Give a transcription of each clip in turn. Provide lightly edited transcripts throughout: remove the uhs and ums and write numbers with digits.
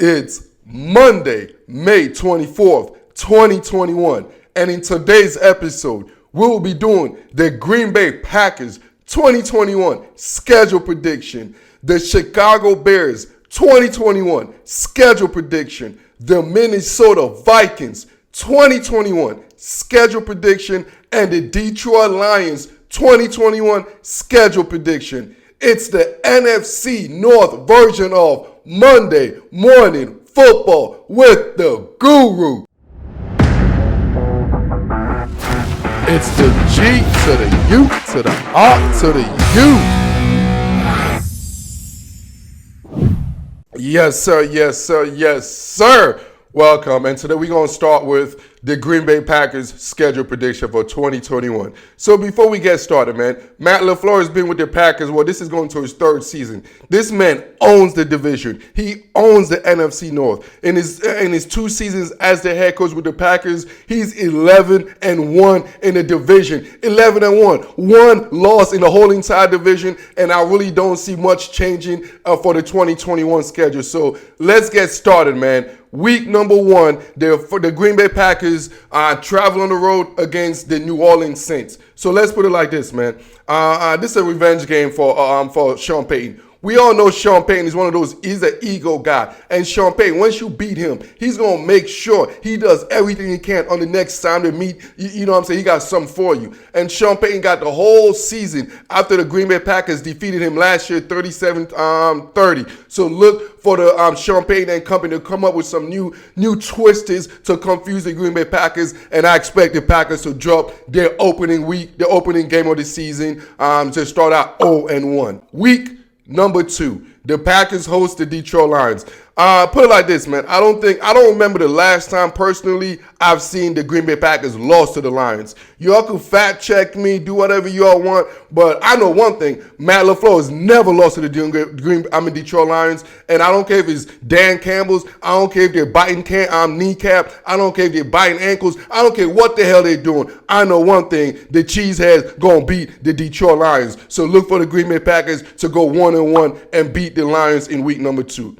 It's Monday, May 24th, 2021, and in today's episode, we will be doing the Green Bay Packers 2021 schedule prediction, the Chicago Bears 2021 schedule prediction, the Minnesota Vikings 2021 schedule prediction, and the Detroit Lions 2021 schedule prediction. It's the NFC North version of Monday Morning Football with the Guru. It's the G to the U to the R to the U. Yes, sir. Yes, sir. Yes, sir. Welcome. And today we're going to start with the Green Bay Packers schedule prediction for 2021. So before we get started, man, Matt LaFleur has been with the Packers. Well, this is going to his third season. This man owns the division. He owns the NFC North. In his 2 seasons as the head coach with the Packers, he's 11-1 in the division. 11-1. One loss in the whole entire division, and I really don't see much changing for the 2021 schedule. So let's get started, man. Week number 1, for the Green Bay Packers travel on the road against the New Orleans Saints. So let's put it like this, man. This is a revenge game for Sean Payton. We all know Sean Payton is one of those, he's an ego guy. And Sean Payton, once you beat him, he's going to make sure he does everything he can on the next time to meet, you know what I'm saying? He got something for you. And Sean Payton got the whole season after the Green Bay Packers defeated him last year 37-30. So look for the Sean Payton and company to come up with some new twisters to confuse the Green Bay Packers. And I expect the Packers to drop their opening game of the season to start out 0-1. Week number 2, the Packers host the Detroit Lions. Put it like this, man. I don't remember the last time personally I've seen the Green Bay Packers lost to the Lions. Y'all can fact check me, do whatever y'all want, but I know one thing: Matt LaFleur has never lost to the Detroit Lions, and I don't care if it's Dan Campbell's, I don't care if they're biting kneecap, I don't care if they're biting ankles, I don't care what the hell they're doing. I know one thing: the Cheeseheads gonna beat the Detroit Lions. So look for the Green Bay Packers to go 1-1 and beat the Lions in week number 2.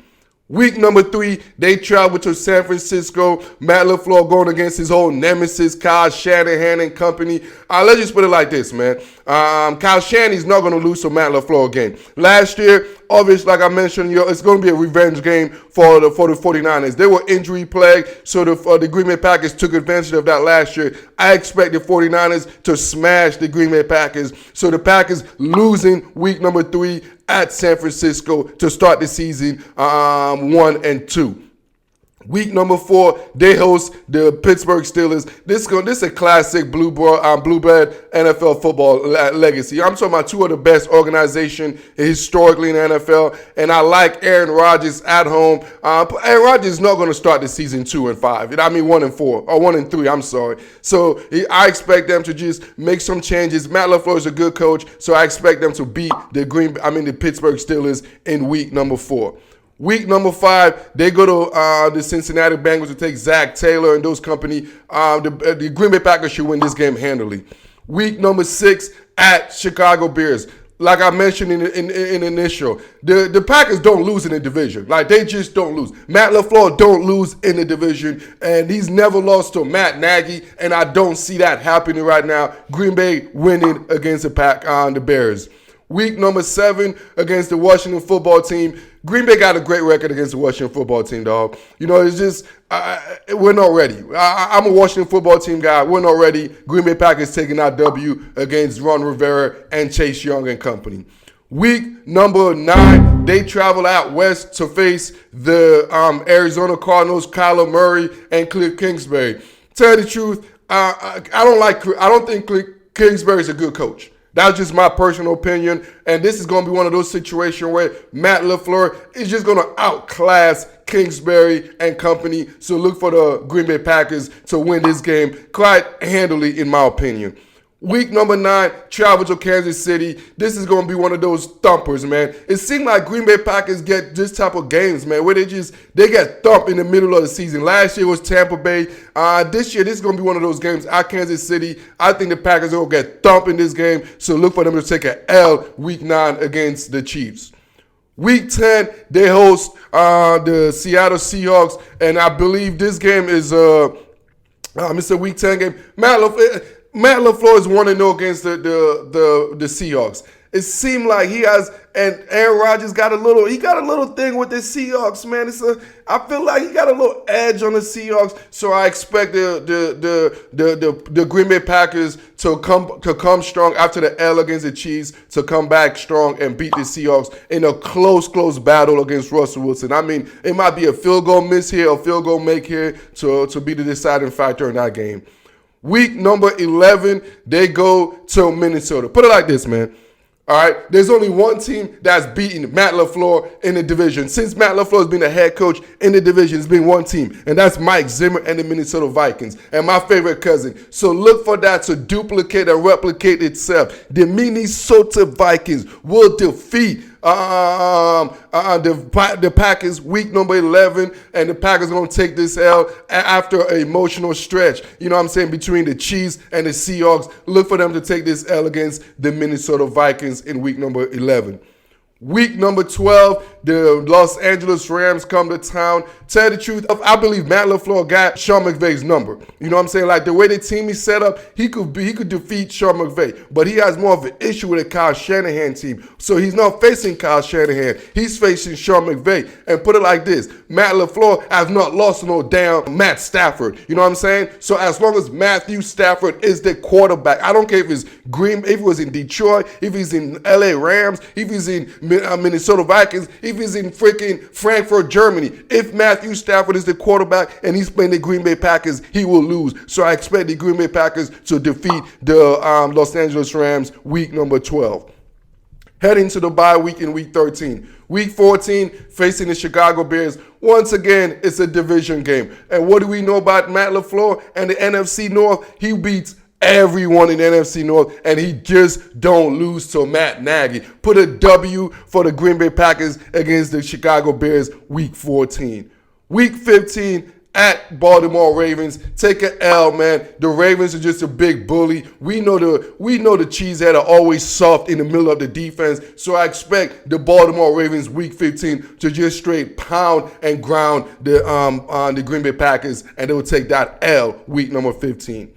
Week number 3, they travel to San Francisco. Matt LaFleur going against his old nemesis, Kyle Shanahan and company. Let's just put it like this, man. Kyle Shanahan's not going to lose to Matt LaFleur game. Last year, obviously, like I mentioned, it's going to be a revenge game for the 49ers. They were injury plagued, so the Green Bay Packers took advantage of that last year. I expect the 49ers to smash the Green Bay Packers. So the Packers losing week number 3 at San Francisco to start the season 1-2. Week number 4, they host the Pittsburgh Steelers. This is a classic bluebird NFL football legacy. I'm talking about 2 of the best organizations historically in the NFL, and I like Aaron Rodgers at home. Aaron Rodgers is not going to start the season 2-5. I mean 1-4 or 1-3. I'm sorry. So I expect them to just make some changes. Matt LaFleur is a good coach, so I expect them to beat the Pittsburgh Steelers in week number 4. Week number 5, they go to the Cincinnati Bengals to take Zach Taylor and those company. The Green Bay Packers should win this game handily. Week number 6, at Chicago Bears. Like I mentioned in initial, the Packers don't lose in the division. Like, they just don't lose. Matt LaFleur don't lose in the division, and he's never lost to Matt Nagy, and I don't see that happening right now. Green Bay winning against the Bears. Week number 7 against the Washington football team. Green Bay got a great record against the Washington football team, dog. You know, it's just, we're not ready. I'm a Washington football team guy. We're not ready. Green Bay Packers taking out W against Ron Rivera and Chase Young and company. Week number 9, they travel out west to face the Arizona Cardinals, Kyler Murray and Cliff Kingsbury. Tell you the truth, I don't think Cliff Kingsbury is a good coach. That's just my personal opinion, and this is going to be one of those situations where Matt LaFleur is just going to outclass Kingsbury and company. So look for the Green Bay Packers to win this game quite handily, in my opinion. Week number 9, travel to Kansas City. This is going to be one of those thumpers, man. It seems like Green Bay Packers get this type of games, man, where they get thumped in the middle of the season. Last year was Tampa Bay. This year, this is going to be one of those games at Kansas City. I think the Packers are going to get thumped in this game, so look for them to take an L week 9 against the Chiefs. Week 10, they host the Seattle Seahawks, and I believe this game is it's a Week 10 game. Matt LaFleur is 1-0 against the Seahawks. It seemed like he has, and Aaron Rodgers got a little thing with the Seahawks, man. I feel like he got a little edge on the Seahawks, so I expect the Green Bay Packers to come strong after the L against the Chiefs, to come back strong and beat the Seahawks in a close battle against Russell Wilson. I mean, it might be a field goal miss here, a field goal make here to be the deciding factor in that game. Week number 11, they go to Minnesota. Put it like this, man. All right, there's only one team that's beaten Matt LaFleur in the division. Since Matt LaFleur has been the head coach in the division, it's been one team, and that's Mike Zimmer and the Minnesota Vikings, and my favorite cousin. So look for that to duplicate and replicate itself. The Minnesota Vikings will defeat the Packers week number 11, and the Packers are going to take this L after an emotional stretch, you know what I'm saying, between the Chiefs and the Seahawks. Look for them to take this L against the Minnesota Vikings in week number 11. Week number 12, the Los Angeles Rams come to town. Tell the truth, I believe Matt LaFleur got Sean McVay's number. You know what I'm saying? Like the way the team is set up, he could defeat Sean McVay. But he has more of an issue with the Kyle Shanahan team. So he's not facing Kyle Shanahan. He's facing Sean McVay. And put it like this, Matt LaFleur has not lost no damn Matt Stafford. You know what I'm saying? So as long as Matthew Stafford is the quarterback, I don't care if it's if it was in Detroit, if he's in LA Rams, if he's in Minnesota Vikings, if he's in freaking Frankfurt, Germany. If Matthew Stafford is the quarterback and he's playing the Green Bay Packers, he will lose. So I expect the Green Bay Packers to defeat the Los Angeles Rams week number 12. Heading to the bye week in week 13. Week 14, facing the Chicago Bears. Once again, it's a division game. And what do we know about Matt LaFleur and the NFC North? He beats everyone in the NFC North, and he just don't lose to Matt Nagy. Put a W for the Green Bay Packers against the Chicago Bears week 14. Week 15, at Baltimore Ravens, take an L, man. The Ravens are just a big bully. We know the cheesehead are always soft in the middle of the defense, so I expect the Baltimore Ravens week 15 to just straight pound and ground the Green Bay Packers, and they will take that L week number 15.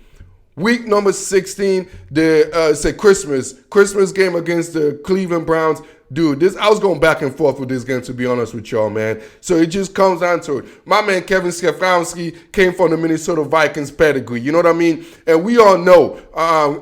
Week number 16, it's a Christmas game against the Cleveland Browns. Dude, I was going back and forth with this game, to be honest with y'all, man. So it just comes down to it. My man Kevin Stefanski came from the Minnesota Vikings pedigree. You know what I mean? And we all know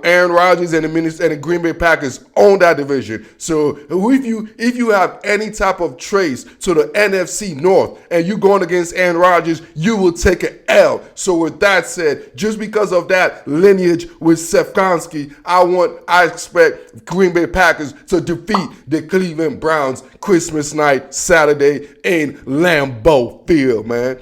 Aaron Rodgers and the Green Bay Packers own that division. So if you have any type of trace to the NFC North and you're going against Aaron Rodgers, you will take an L. So with that said, just because of that lineage with Stefanski, I expect Green Bay Packers to defeat the Cleveland Browns Christmas night, Saturday in Lambeau Field, man.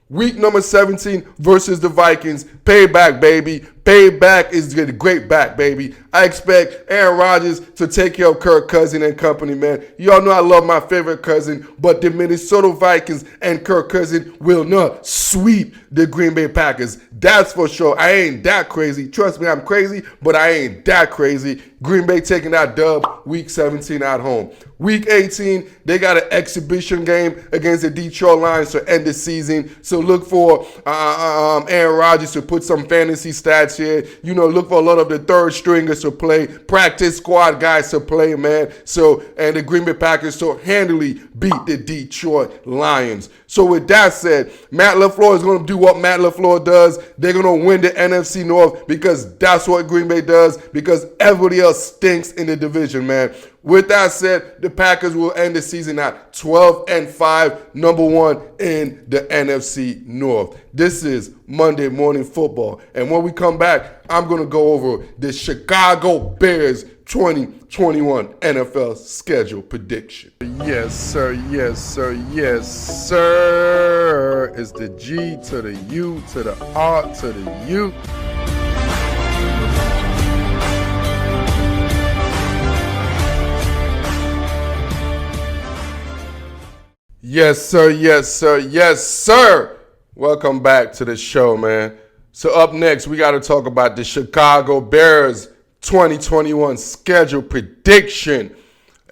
Week number 17 versus the Vikings. Payback, baby. Payback is the great back, baby. I expect Aaron Rodgers to take care of Kirk Cousins and company, man. Y'all know I love my favorite cousin, but the Minnesota Vikings and Kirk Cousins will not sweep the Green Bay Packers. That's for sure. I ain't that crazy. Trust me, I'm crazy, but I ain't that crazy. Green Bay taking that dub week 17 at home. Week 18, they got an exhibition game against the Detroit Lions to end the season. So look for Aaron Rodgers to put some fantasy stats here. You know, look for a lot of the third stringers to play, practice squad guys to play, man. So, and the Green Bay Packers to handily beat the Detroit Lions. So with that said, Matt LaFleur is going to do what Matt LaFleur does. They're going to win the NFC North because that's what Green Bay does, because everybody else stinks in the division, man. With that said, the Packers will end the season at 12-5, number one in the NFC North. This is Monday Morning Football. And when we come back, I'm going to go over the Chicago Bears 2021 NFL schedule prediction. Yes, sir. Yes, sir. Yes, sir. It's the G to the U to the R to the U. Yes, sir. Yes, sir. Yes, sir. Welcome back to the show, man. So up next, we got to talk about the Chicago Bears 2021 schedule prediction.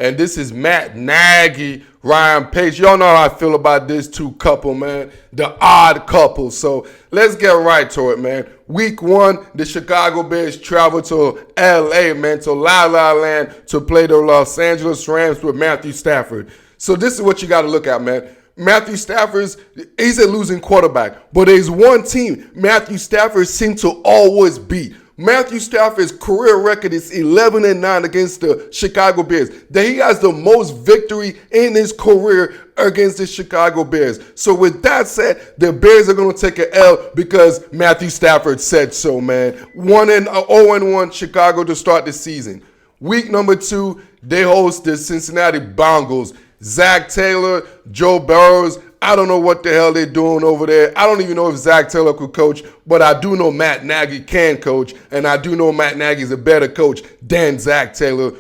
And this is Matt Nagy, Ryan Pace. Y'all know how I feel about this two couple, man. The odd couple. So let's get right to it, man. Week 1, the Chicago Bears travel to LA, man, to La La Land to play the Los Angeles Rams with Matthew Stafford. So this is what you got to look at, man. Matthew Stafford, he's a losing quarterback, but there's one team Matthew Stafford seems to always beat. Matthew Stafford's career record is 11-9 against the Chicago Bears. That he has the most victory in his career against the Chicago Bears. So with that said, the Bears are going to take an L because Matthew Stafford said so, man. 0-1 Chicago to start the season. Week number 2, they host the Cincinnati Bengals. Zach Taylor, Joe Burrows, I don't know what the hell they're doing over there. I don't even know if Zach Taylor could coach, but I do know Matt Nagy can coach, and I do know Matt Nagy's a better coach than Zach Taylor.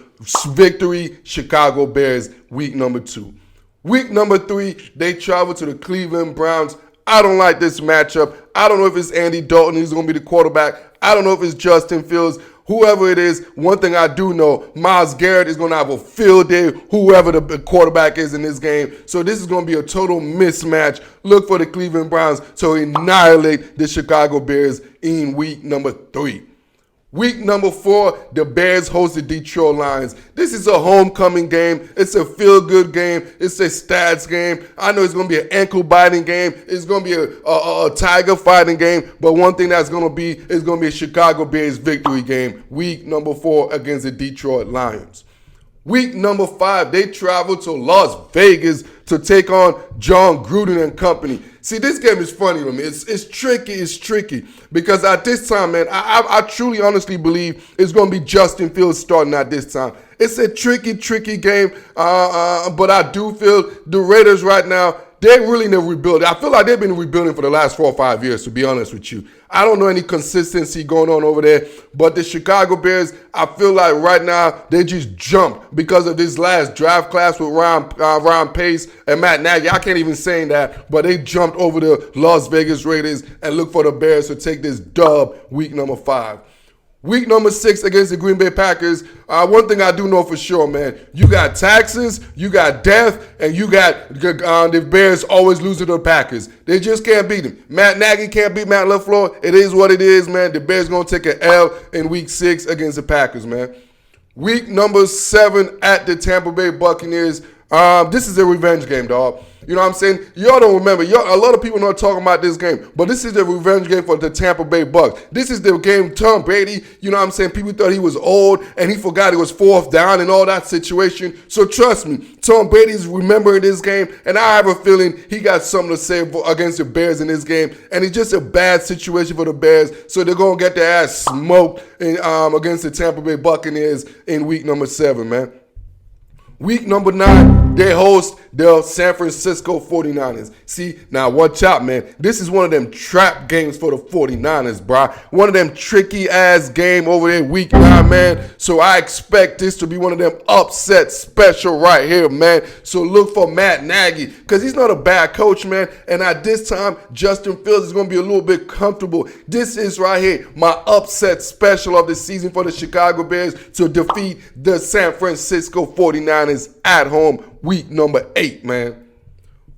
Victory, Chicago Bears, week number 2. Week number 3, they travel to the Cleveland Browns. I don't like this matchup. I don't know if it's Andy Dalton who's going to be the quarterback. I don't know if it's Justin Fields. Whoever it is, one thing I do know, Myles Garrett is going to have a field day, whoever the quarterback is in this game. So this is going to be a total mismatch. Look for the Cleveland Browns to annihilate the Chicago Bears in week number 3. Week number 4, the Bears host the Detroit Lions. This is a homecoming game. It's a feel-good game. It's a stats game. I know it's going to be an ankle-biting game. It's going to be a tiger-fighting game. But one thing that's going to be is going to be a Chicago Bears victory game. Week number 4 against the Detroit Lions. Week number 5, they travel to Las Vegas to take on John Gruden and company. See, this game is funny to me. It's tricky because at this time, man, I truly honestly believe it's going to be Justin Fields starting at this time. It's a tricky game, but I do feel the Raiders right now, they're really in a rebuild. I feel like they've been rebuilding for the last 4 or 5 years, to be honest with you. I don't know any consistency going on over there, but the Chicago Bears, I feel like right now they just jumped because of this last draft class with Ryan Pace and Matt Nagy. I can't even say that, but they jumped over the Las Vegas Raiders and look for the Bears to take this dub week number 5. Week number 6 against the Green Bay Packers. One thing I do know for sure, man, you got taxes, you got death, and you got the Bears always losing to the Packers. They just can't beat them. Matt Nagy can't beat Matt LaFleur. It is what it is, man. The Bears going to take an L in week 6 against the Packers, man. Week number 7 at the Tampa Bay Buccaneers. This is a revenge game, dog. You know what I'm saying? Y'all don't remember. A lot of people not talking about this game, but this is the revenge game for the Tampa Bay Bucs. This is the game Tom Brady, you know what I'm saying? People thought he was old and he forgot it was 4th down and all that situation. So trust me, Tom Brady's remembering this game, and I have a feeling he got something to say against the Bears in this game. And it's just a bad situation for the Bears, so they're going to get their ass smoked against the Tampa Bay Buccaneers in week number 7, man. Week number 9, they host the San Francisco 49ers. See, now watch out, man. This is one of them trap games for the 49ers, bro. One of them tricky-ass game over there week 9, man. So I expect this to be one of them upset special right here, man. So look for Matt Nagy because he's not a bad coach, man. And at this time, Justin Fields is going to be a little bit comfortable. This is right here, my upset special of the season for the Chicago Bears to defeat the San Francisco 49ers at home week number 8, man.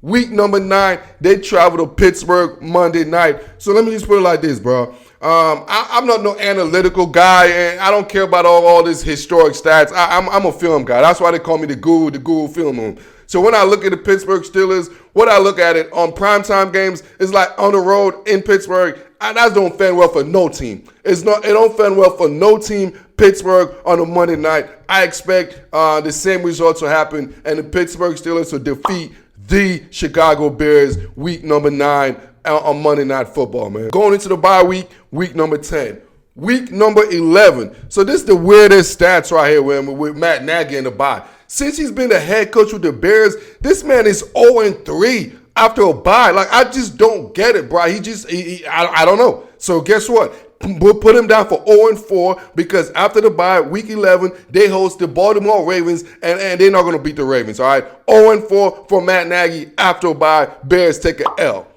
Week number 9, they travel to Pittsburgh Monday night. So let me just put it like this, bro. I'm not no analytical guy, and I don't care about all this historic stats. I'm a film guy. That's why they call me the guru film room. So when I look at the Pittsburgh Steelers, what I look at it on primetime games is like on the road in Pittsburgh. That don't fare well for no team. It don't fare well for no team. Pittsburgh on a Monday night. I expect the same results to happen, and the Pittsburgh Steelers to defeat the Chicago Bears week number 9 on Monday Night Football, man. Going into the bye week, week number 10. Week number 11. So this is the weirdest stats right here with Matt Nagy in the bye. Since he's been the head coach with the Bears, this man is 0-3 after a bye. Like, I just don't get it, bro. I don't know. So guess what? We'll put him down for 0-4 because after the bye, week 11, they host the Baltimore Ravens, and they're not going to beat the Ravens, all right? 0-4 for Matt Nagy after a bye. Bears take an L.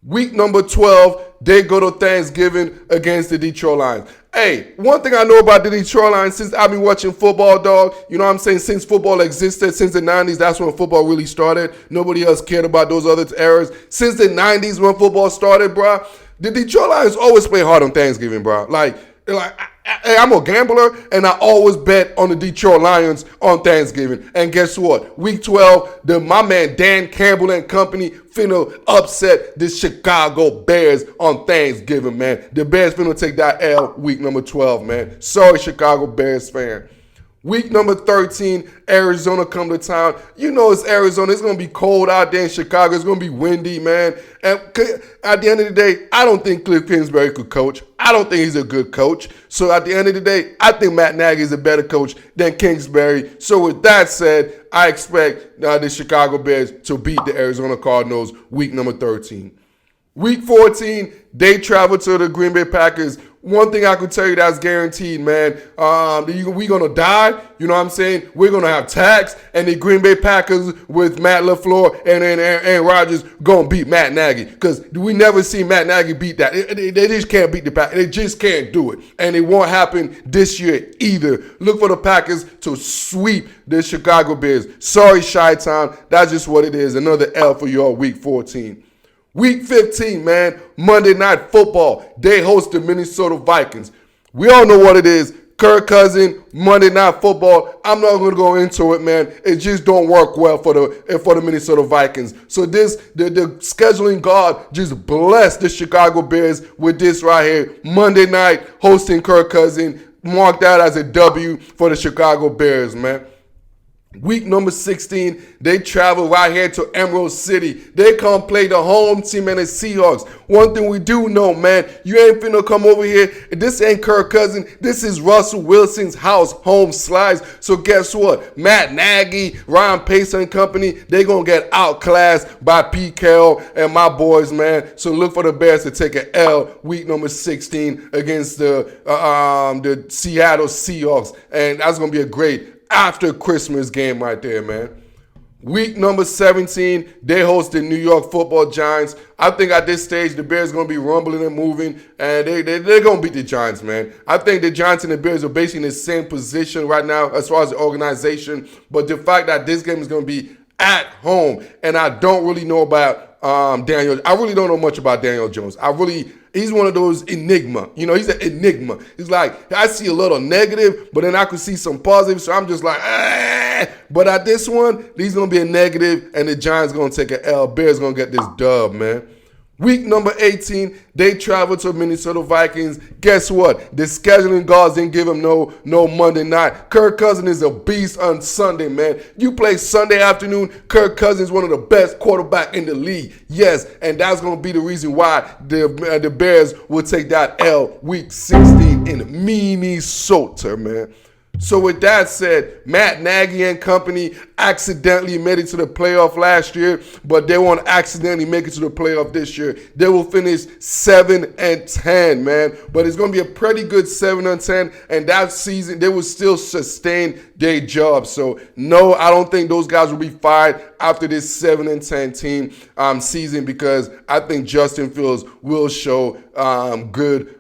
Week number 12, they go to Thanksgiving against the Detroit Lions. Hey, one thing I know about the Detroit Lions since I've been watching football, dog, you know what I'm saying? Since football existed, since the 90s, that's when football really started. Nobody else cared about those other eras. Since the 90s when football started, bro, the Detroit Lions always play hard on Thanksgiving, bro. I'm a gambler, and I always bet on the Detroit Lions on Thanksgiving. And guess what? Week 12, my man Dan Campbell and company finna upset the Chicago Bears on Thanksgiving, man. The Bears finna take that L week number 12, man. Sorry, Chicago Bears fan. Week number 13, Arizona come to town. You know it's Arizona. It's going to be cold out there in Chicago. It's going to be windy, man. And at the end of the day, I don't think Cliff Kingsbury could coach. I don't think he's a good coach. So at the end of the day, I think Matt Nagy is a better coach than Kingsbury. So with that said, I expect the Chicago Bears to beat the Arizona Cardinals week number 13. Week 14, they travel to the Green Bay Packers. One thing I can tell you that's guaranteed, man. We're going to die. You know what I'm saying? We're going to have tax. And the Green Bay Packers with Matt LaFleur and Aaron Rodgers going to beat Matt Nagy. Because we never see Matt Nagy beat that. They just can't beat the Packers. They just can't do it. And it won't happen this year either. Look for the Packers to sweep the Chicago Bears. Sorry, Chi-Town. That's just what it is. Another L for y'all week 14. Week 15, man, Monday Night Football. They host the Minnesota Vikings. We all know what it is. Kirk Cousins, Monday Night Football. I'm not going to go into it, man. It just don't work well for the Minnesota Vikings. So the scheduling God just blessed the Chicago Bears with this right here. Monday night hosting Kirk Cousins. Mark that as a W for the Chicago Bears, man. Week number 16, they travel right here to Emerald City. They come play the home team and the Seahawks. One thing we do know, man, you ain't finna come over here. This ain't Kirk Cousins. This is Russell Wilson's house, home slice. So guess what? Matt Nagy, Ryan Pace and company, they gonna get outclassed by Pete Carroll and my boys, man. So look for the Bears to take an L week number 16 against the Seattle Seahawks. And that's gonna be a great after Christmas game right there, man. Week number 17, they host the New York Football Giants. I think at this stage, the Bears are going to be rumbling and moving, and they're going to beat the Giants, man. I think the Giants and the Bears are basically in the same position right now as far as the organization, but the fact that this game is going to be at home, and I don't really know about Daniel. I really don't know much about Daniel Jones. He's one of those enigma. You know, he's an enigma. He's like, I see a little negative, but then I could see some positive. So I'm just like, ah. But at this one, he's going to be a negative, and the Giants going to take an L. Bears going to get this dub, man. Week number 18, they travel to Minnesota Vikings. Guess what? The scheduling gods didn't give him no Monday night. Kirk Cousins is a beast on Sunday, man. You play Sunday afternoon, Kirk Cousins is one of the best quarterbacks in the league. Yes, and that's going to be the reason why the Bears will take that L week 16 in Minnesota, man. So with that said, Matt Nagy and company accidentally made it to the playoff last year, but they won't accidentally make it to the playoff this year. They will finish 7-10, man. But it's going to be a pretty good 7-10, and that season they will still sustain their job. So no, I don't think those guys will be fired after this 7-10 team season, because I think Justin Fields will show good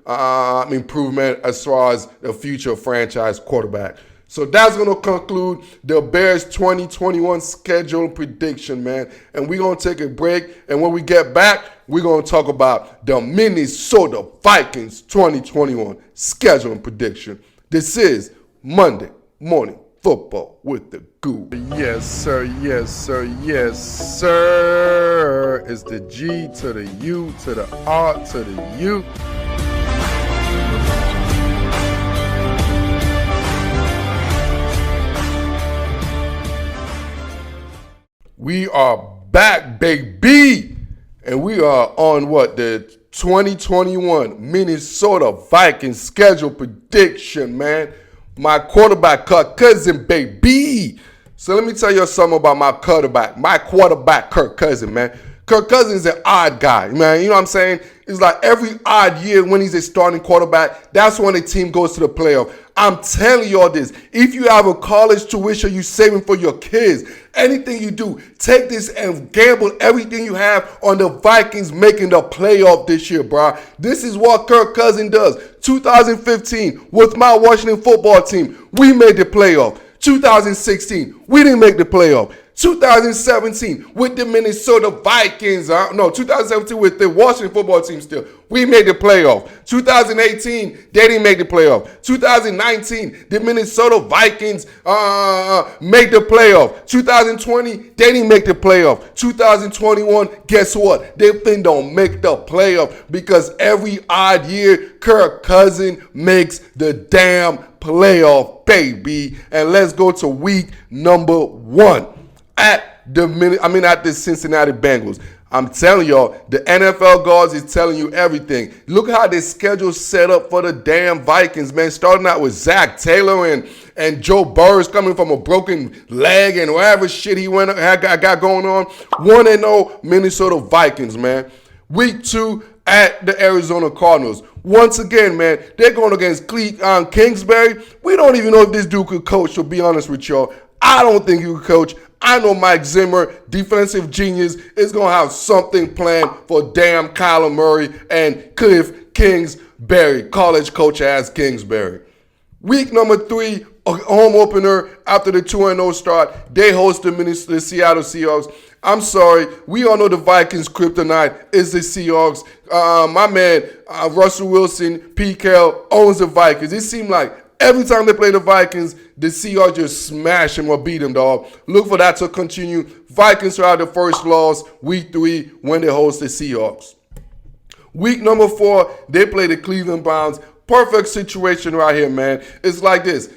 improvement as far as the future franchise quarterback. So that's going to conclude the Bears 2021 schedule prediction, man. And we're going to take a break. And when we get back, we're going to talk about the Minnesota Vikings 2021 schedule prediction. This is Monday Morning Football with the Guru. Yes, sir. Yes, sir. Yes, sir. It's the G to the U to the R to the U. We are back, baby. And we are on the 2021 Minnesota Vikings schedule prediction, man. My quarterback, Kirk Cousins, baby. So let me tell you something about my quarterback, Kirk Cousins, man. Kirk Cousins is an odd guy, man. You know what I'm saying? It's like every odd year when he's a starting quarterback, that's when the team goes to the playoff. I'm telling y'all this. If you have a college tuition you saving for your kids, anything you do, take this and gamble everything you have on the Vikings making the playoff this year, bro. This is what Kirk Cousins does. 2015 with my Washington football team, we made the playoff. 2016, we didn't make the playoff. 2017 with the Minnesota Vikings. 2017 with the Washington football team still. We made the playoff. 2018, they didn't make the playoff. 2019, the Minnesota Vikings made the playoff. 2020, they didn't make the playoff. 2021, guess what? They don't make the playoff because every odd year, Kirk Cousins makes the damn playoff, baby. And let's go to week number 1. At the Cincinnati Bengals. I'm telling y'all, the NFL gods is telling you everything. Look how this schedule set up for the damn Vikings, man. Starting out with Zach Taylor and Joe Burrow coming from a broken leg and whatever shit he got going on. 1-0 Minnesota Vikings, man. Week 2 at the Arizona Cardinals. Once again, man, they're going against Kingsbury. We don't even know if this dude could coach, to be honest with y'all. I don't think he could coach. I know Mike Zimmer, defensive genius, is going to have something planned for damn Kyler Murray and Cliff Kingsbury, college coach ass Kingsbury. Week number 3, a home opener after the 2-0 start. They host the Seattle Seahawks. I'm sorry. We all know the Vikings' kryptonite is the Seahawks. My man, Russell Wilson, PK, owns the Vikings. It seemed like every time they play the Vikings, the Seahawks just smash them or beat them, dog. Look for that to continue. Vikings are out the first loss, week 3, when they host the Seahawks. Week number 4, they play the Cleveland Browns. Perfect situation right here, man. It's like this.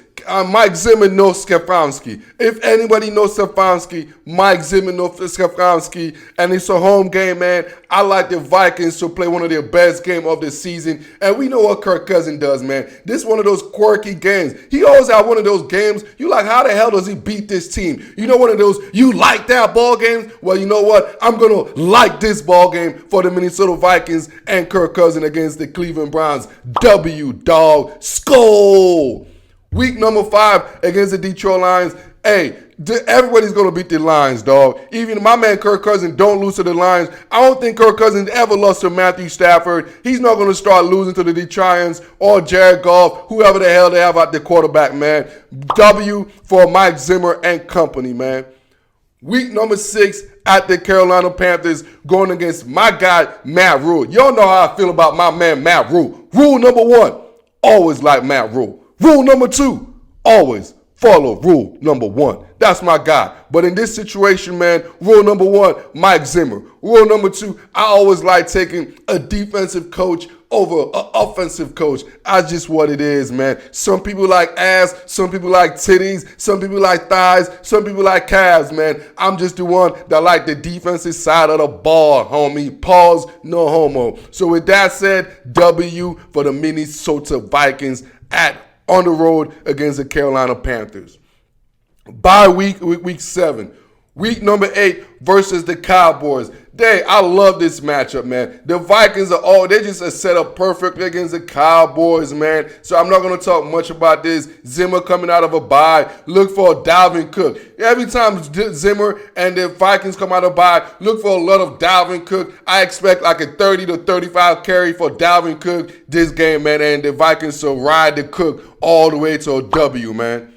Mike Zimmer knows Stefanski. If anybody knows Stefanski, Mike Zimmer knows Stefanski, and it's a home game, man. I like the Vikings to play one of their best games of the season, and we know what Kirk Cousins does, man. This is one of those quirky games. He always have one of those games. You like, how the hell does he beat this team? You know, one of those, you like that ball games? Well, you know what? I'm going to like this ball game for the Minnesota Vikings and Kirk Cousins against the Cleveland Browns. W, dog. Skol! Week number 5 against the Detroit Lions. Hey, everybody's going to beat the Lions, dog. Even my man Kirk Cousins don't lose to the Lions. I don't think Kirk Cousins ever lost to Matthew Stafford. He's not going to start losing to the Detroitans or Jared Goff, whoever the hell they have out the quarterback, man. W for Mike Zimmer and company, man. Week number 6 at the Carolina Panthers going against my guy, Matt Rule. Y'all know how I feel about my man, Matt Rule. Rule number 1, always like Matt Rule. Rule number 2, always follow rule number 1. That's my guy. But in this situation, man, rule number 1, Mike Zimmer. Rule number 2, I always like taking a defensive coach over an offensive coach. That's just what it is, man. Some people like ass, some people like titties, some people like thighs, some people like calves, man. I'm just the one that like the defensive side of the ball, homie. Pause, no homo. So with that said, W for the Minnesota Vikings on the road against the Carolina Panthers. Bye week 7. Week number 8 versus the Cowboys. I love this matchup, man. The Vikings they just are set up perfectly against the Cowboys, man. So I'm not going to talk much about this. Zimmer coming out of a bye. Look for Dalvin Cook. Every time Zimmer and the Vikings come out of a bye, look for a lot of Dalvin Cook. I expect like a 30 to 35 carry for Dalvin Cook this game, man. And the Vikings will ride the Cook all the way to a W, man.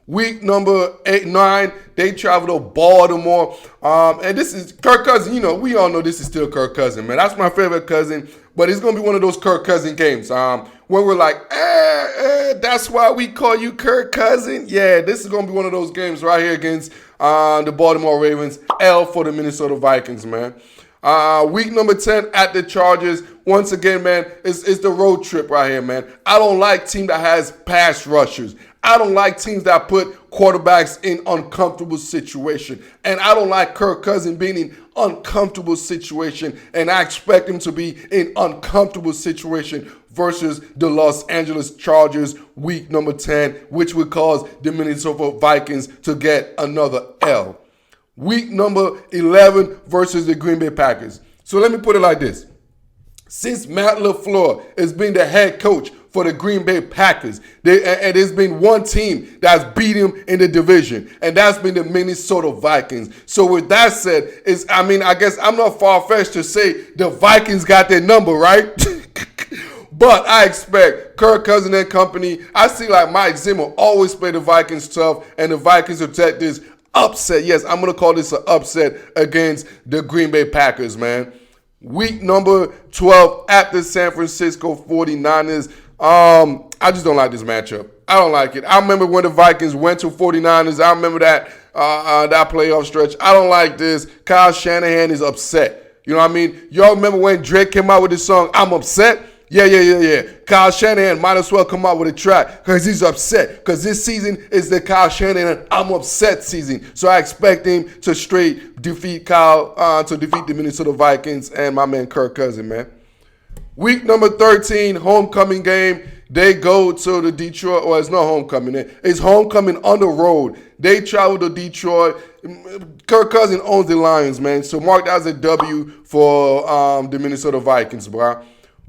Week number 9, they travel to Baltimore. And this is Kirk Cousins. You know, we all know this is still Kirk Cousins, man. That's my favorite cousin. But it's going to be one of those Kirk Cousins games. When we're like, that's why we call you Kirk Cousins. Yeah, this is going to be one of those games right here against the Baltimore Ravens. L for the Minnesota Vikings, man. Week number 10 at the Chargers. Once again, man, it's the road trip right here, man. I don't like team that has pass rushers. I don't like teams that put quarterbacks in uncomfortable situation. And I don't like Kirk Cousins being in uncomfortable situation. And I expect him to be in uncomfortable situation versus the Los Angeles Chargers week number 10, which would cause the Minnesota Vikings to get another L. Week number 11 versus the Green Bay Packers. So let me put it like this. Since Matt LaFleur has been the head coach for the Green Bay Packers, and there's been one team that's beat him in the division, and that's been the Minnesota Vikings. So with that said, I guess I'm not far-fetched to say the Vikings got their number, right? But I expect Kirk Cousins and company. I see like Mike Zimmer always play the Vikings tough, and the Vikings will take this upset. Yes, I'm going to call this an upset against the Green Bay Packers, man. Week number 12 at the San Francisco 49ers. I just don't like this matchup. I don't like it. I remember when the Vikings went to 49ers. I remember that playoff stretch. I don't like this. Kyle Shanahan is upset. You know what I mean? Y'all remember when Drake came out with this song, I'm Upset? Yeah. Kyle Shanahan might as well come out with a track because he's upset. Because this season is the Kyle Shanahan I'm upset season. So I expect him to straight defeat the Minnesota Vikings and my man Kirk Cousins, man. Week number 13, homecoming game. They go to the Detroit, or it's not homecoming. It's homecoming on the road. They travel to Detroit. Kirk Cousins owns the Lions, man. So mark that as a W for the Minnesota Vikings, bro.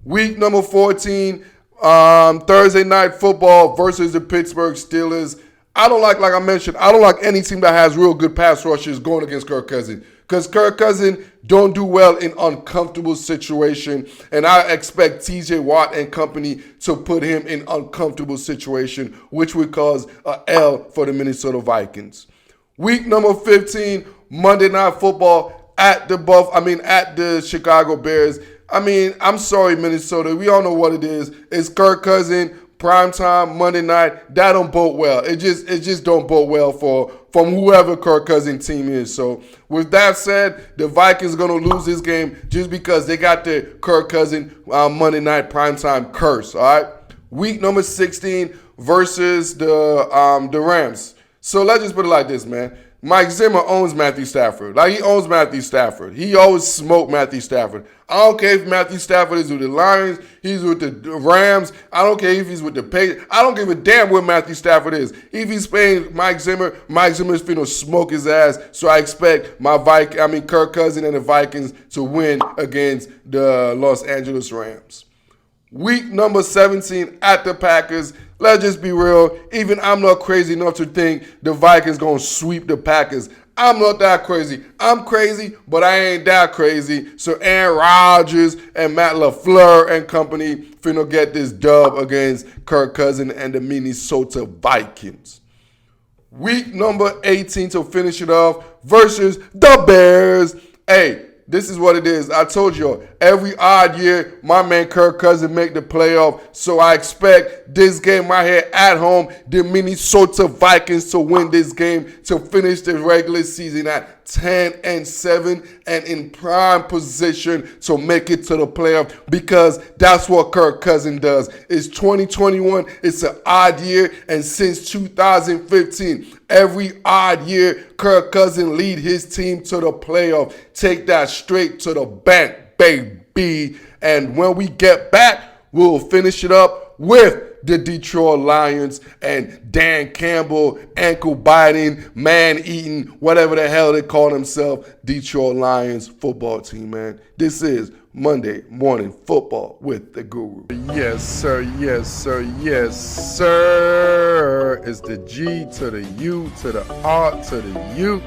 Week number 14, Thursday night football versus the Pittsburgh Steelers. I don't like I mentioned, I don't like any team that has real good pass rushers going against Kirk Cousins. Because Kirk Cousins don't do well in uncomfortable situation. And I expect TJ Watt and company to put him in uncomfortable situation, which would cause a L for the Minnesota Vikings. Week number 15, Monday Night Football at the Chicago Bears. I'm sorry, Minnesota. We all know what it is. It's Kirk Cousins, primetime, Monday night. That don't bode well. It just don't bode well from whoever Kirk Cousins team is. So with that said, the Vikings are going to lose this game just because they got the Kirk Cousins Monday night primetime curse, all right? Week number 16 versus the Rams. So let's just put it like this, man. Mike Zimmer owns Matthew Stafford. He owns Matthew Stafford. He always smoked Matthew Stafford. I don't care if Matthew Stafford is with the Lions, he's with the Rams. I don't care if he's with the Patriots. I don't give a damn where Matthew Stafford is. If he's playing Mike Zimmer's finna smoke his ass. So I expect Kirk Cousins and the Vikings to win against the Los Angeles Rams. Week number 17 at the Packers. Let's just be real. Even I'm not crazy enough to think the Vikings going to sweep the Packers. I'm not that crazy. I'm crazy, but I ain't that crazy. So Aaron Rodgers and Matt LaFleur and company finna get this dub against Kirk Cousins and the Minnesota Vikings. Week number 18 to finish it off versus the Bears. Hey, this is what it is. I told y'all, every odd year, my man Kirk Cousins make the playoff. So I expect this game right here at home, the Minnesota Vikings to win this game to finish the regular season at 10-7 and in prime position to make it to the playoff because that's what Kirk Cousins does. It's 2021. It's an odd year. And since 2015, every odd year, Kirk Cousins lead his team to the playoff. Take that straight to the bank, baby. And when we get back, we'll finish it up with the Detroit Lions and Dan Campbell, ankle biting, man eating, whatever the hell they call themselves, Detroit Lions football team, man. This is Monday Morning Football with the Guru. Yes, sir. Yes, sir. Yes, sir. It's the G to the U to the R to the U.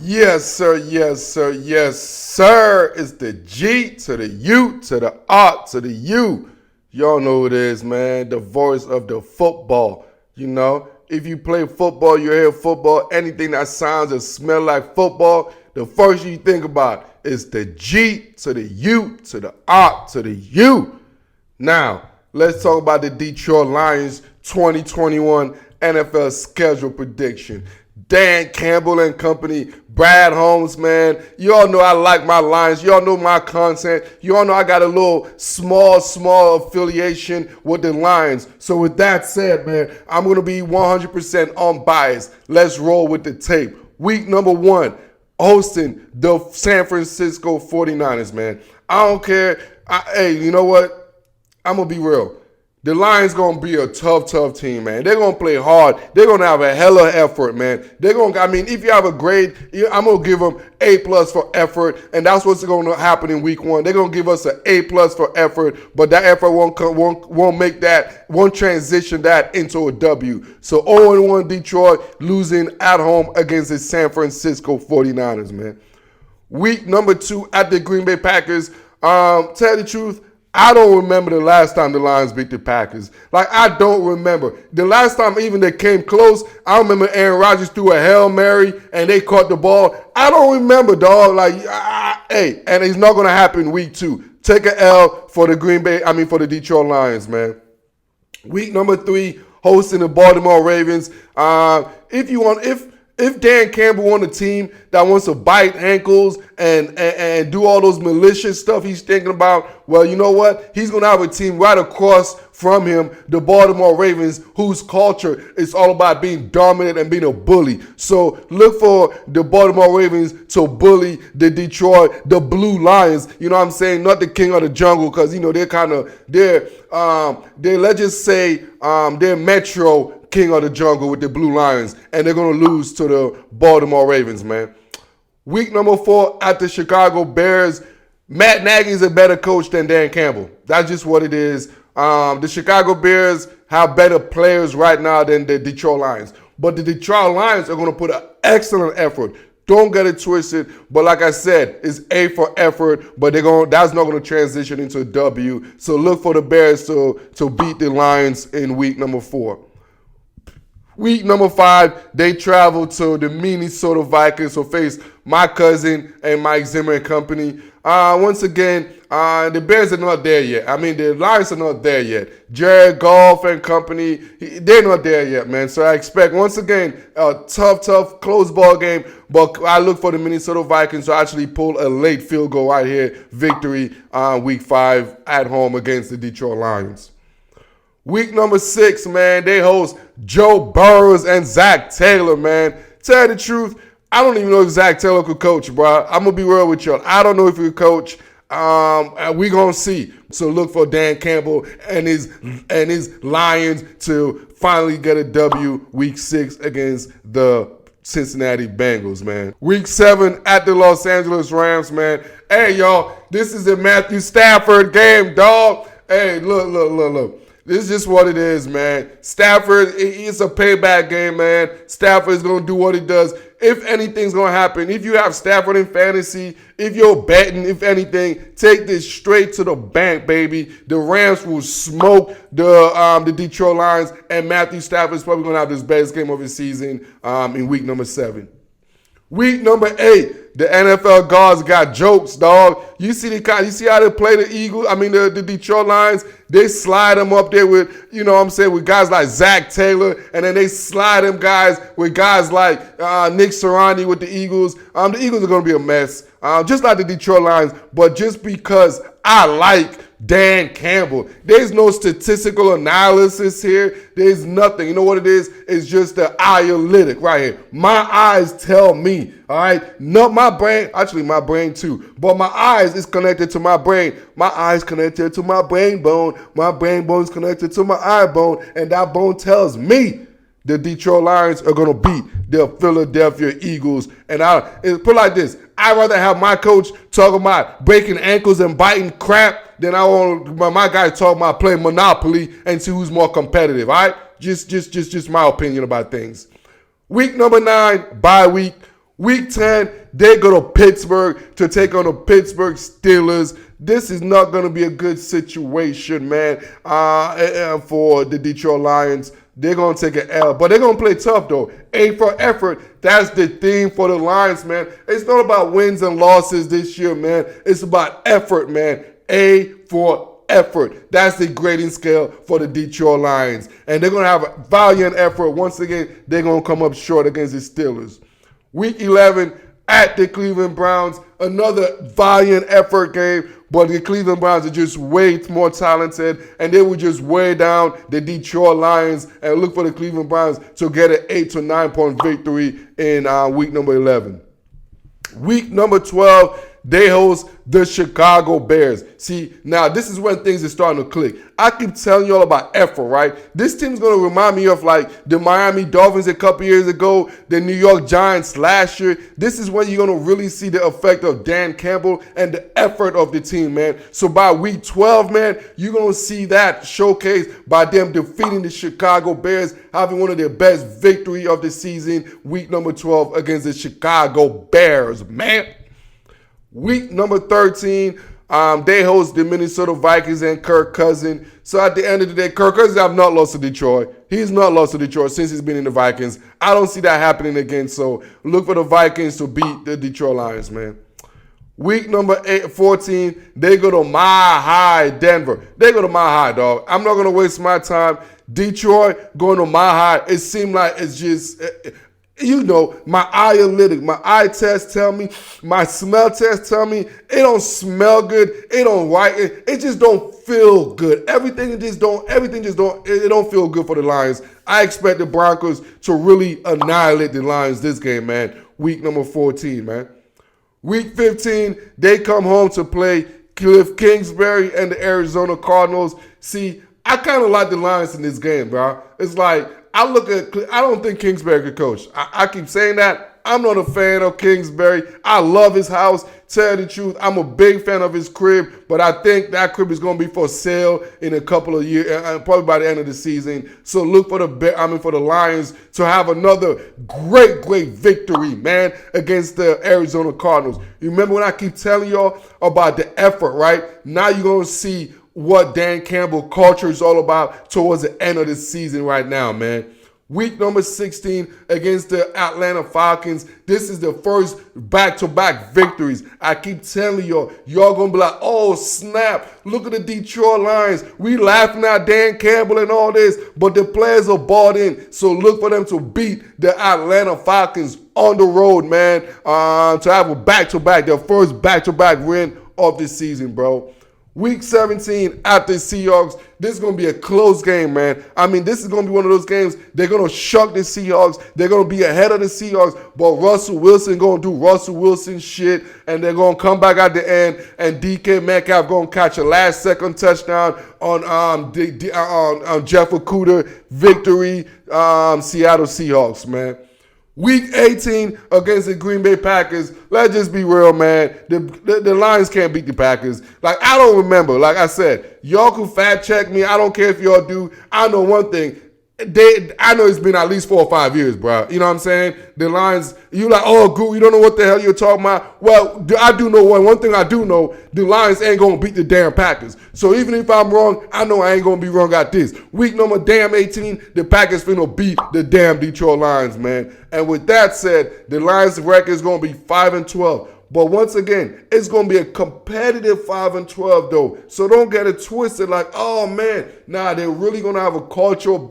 Yes, sir. Yes, sir. Yes, sir. It's the G to the U to the R to the U. Y'all know who it is, man. The voice of the football. You know, if you play football, you hear football, anything that sounds or smell like football, the first you think about is the G to the U to the R to the U. Now, let's talk about the Detroit Lions 2021 NFL schedule prediction. Dan Campbell and company, Brad Holmes, man. You all know I like my Lions. You all know my content. You all know I got a little small affiliation with the Lions. So with that said, man, I'm going to be 100% unbiased. Let's roll with the tape. Week number 1, hosting the San Francisco 49ers, man. I don't care. Hey, you know what? I'm going to be real. The Lions gonna be a tough team, man. They're gonna play hard. They're gonna have a hella effort, man. If you have a grade, I'm gonna give them A+ for effort, and that's what's gonna happen in week 1. They're gonna give us an A+ for effort, but that effort won't transition that into a W. So 0-1 Detroit, losing at home against the San Francisco 49ers, man. Week number 2 at the Green Bay Packers. Tell you the truth, I don't remember the last time the Lions beat the Packers. I don't remember. The last time even they came close, I remember Aaron Rodgers threw a Hail Mary and they caught the ball. I don't remember, dog. And it's not going to happen week 2. Take an L for the for the Detroit Lions, man. Week number 3, hosting the Baltimore Ravens. If Dan Campbell won a team that wants to bite ankles and do all those malicious stuff he's thinking about, well, you know what? He's going to have a team right across from him, the Baltimore Ravens, whose culture is all about being dominant and being a bully. So look for the Baltimore Ravens to bully the Blue Lions. You know what I'm saying? Not the king of the jungle, because, they're Metro king of the jungle with the Blue Lions, and they're going to lose to the Baltimore Ravens, man. Week number 4 at the Chicago Bears. Matt Nagy's a better coach than Dan Campbell. That's just what it is. The Chicago Bears have better players right now than the Detroit Lions. But the Detroit Lions are going to put an excellent effort. Don't get it twisted. But like I said, it's A for effort, but that's not going to transition into a W. So look for the Bears to beat the Lions in week number 4. Week number 5, they travel to the Minnesota Vikings to face my cousin and Mike Zimmer and company. Once again, the Bears are not there yet. The Lions are not there yet. Jared Goff and company, they're not there yet, man. So I expect, once again, a tough, close ball game. But I look for the Minnesota Vikings to actually pull a late field goal right here. Victory week 5 at home against the Detroit Lions. Week number 6, man, they host Joe Burrows and Zach Taylor, man. Tell you the truth, I don't even know if Zach Taylor could coach, bro. I'm going to be real with y'all. I don't know if he could coach. We're going to see. So look for Dan Campbell and his Lions to finally get a W week 6 against the Cincinnati Bengals, man. Week 7 at the Los Angeles Rams, man. Hey, y'all, this is a Matthew Stafford game, dog. Hey, look. This is just what it is, man. Stafford, it's a payback game, man. Stafford is going to do what he does. If anything's going to happen, if you have Stafford in fantasy, if you're betting, if anything, take this straight to the bank, baby. The Rams will smoke the Detroit Lions, and Matthew Stafford is probably going to have his best game of his season in week number 7. Week number 8, the NFL gods got jokes, dog. You see how they play the Eagles? The Detroit Lions. They slide them up there with, with guys like Zach Taylor, and then they slide them guys with guys like Nick Sirianni with the Eagles. The Eagles are going to be a mess, just like the Detroit Lions. But just because I like Dan Campbell, there's no statistical analysis here. There's nothing. You know what it is? It's just the eye-lytic right here. My eyes tell me, all right? Not my brain. Actually, my brain too. But my eyes is connected to my brain. My eyes connected to my brain bone. My brain bone is connected to my eye bone. And that bone tells me the Detroit Lions are going to beat the Philadelphia Eagles. And put it like this. I'd rather have my coach talk about breaking ankles and biting crap than I want my guy talk about playing Monopoly and see who's more competitive, all right? Just my opinion about things. Week number 9, bye week. Week 10, they go to Pittsburgh to take on the Pittsburgh Steelers. This is not going to be a good situation, man, for the Detroit Lions. They're going to take an L, but they're going to play tough, though. A for effort. That's the theme for the Lions, man. It's not about wins and losses this year, man. It's about effort, man. A for effort. That's the grading scale for the Detroit Lions. And they're going to have a valiant effort. Once again, they're going to come up short against the Steelers. Week 11, at the Cleveland Browns, another valiant effort game, but the Cleveland Browns are just way more talented, and they will just weigh down the Detroit Lions and look for the Cleveland Browns to get an 8 to 9 point victory in week number 11. Week number 12, they host the Chicago Bears. See, now this is when things are starting to click. I keep telling y'all about effort, right? This team's going to remind me of like the Miami Dolphins a couple years ago, the New York Giants last year. This is when you're going to really see the effect of Dan Campbell and the effort of the team, man. So by week 12, man, you're going to see that showcased by them defeating the Chicago Bears, having one of their best victory of the season, week number 12 against the Chicago Bears, man. Week number 13, they host the Minnesota Vikings and Kirk Cousins. So at the end of the day, Kirk Cousins have not lost to Detroit. He's not lost to Detroit since he's been in the Vikings. I don't see that happening again. So look for the Vikings to beat the Detroit Lions, man. Week number 14, they go to Mile High, Denver. They go to Mile High, dog. I'm not going to waste my time. Detroit going to Mile High. It seemed like it's just... You know, my eye analytic, my eye test tell me, my smell test tell me, it don't smell good, it don't it just don't feel good. Everything just don't feel good for the Lions. I expect the Broncos to really annihilate the Lions this game, man. Week number 14, man. Week 15, they come home to play Cliff Kingsbury and the Arizona Cardinals. See, I kind of like the Lions in this game, bro. It's like, I don't think Kingsbury could coach. I keep saying that. I'm not a fan of Kingsbury. I love his house. Tell you the truth, I'm a big fan of his crib, but I think that crib is going to be for sale in a couple of years, probably by the end of the season. So look for the Lions to have another great victory, man, against the Arizona Cardinals. You remember when I keep telling y'all about the effort, right? Now you're going to see what Dan Campbell culture is all about towards the end of the season right now, man. Week number 16 against the Atlanta Falcons. This is the first back-to-back victories. I keep telling y'all going to be like, oh, snap. Look at the Detroit Lions. We laughing at Dan Campbell and all this, but the players are bought in. So look for them to beat the Atlanta Falcons on the road, man, to have a back-to-back, their first back-to-back win of the season, bro. Week 17 at the Seahawks. This is going to be a close game, man. I mean, this is going to be one of those games. They're going to shock the Seahawks. They're going to be ahead of the Seahawks. But Russell Wilson going to do Russell Wilson shit. And they're going to come back at the end. And DK Metcalf going to catch a last-second touchdown on Jeff Okudah. Victory, Seattle Seahawks, man. Week 18 against the Green Bay Packers. Let's just be real, man. The Lions can't beat the Packers. Like, I don't remember. Like I said, y'all can fact check me. I don't care if y'all do. I know one thing. I know it's been at least 4 or 5 years, bro. You know what I'm saying? The Lions, you like, oh, Goo, you don't know what the hell you're talking about. Well, I do know one thing I do know, the Lions ain't going to beat the damn Packers. So even if I'm wrong, I know I ain't going to be wrong at this. Week number 18, the Packers finna beat the damn Detroit Lions, man. And with that said, the Lions' record is going to be 5-12. But once again, it's going to be a competitive 5-12, though. So don't get it twisted like, oh, man. Nah, they're really going to have a cultural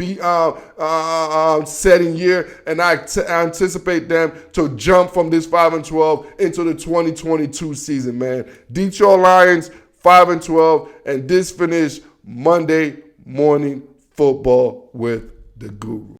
setting year. And I anticipate them to jump from this 5-12 into the 2022 season, man. Detroit Lions, 5-12. And this finished Monday Morning Football with the Guru.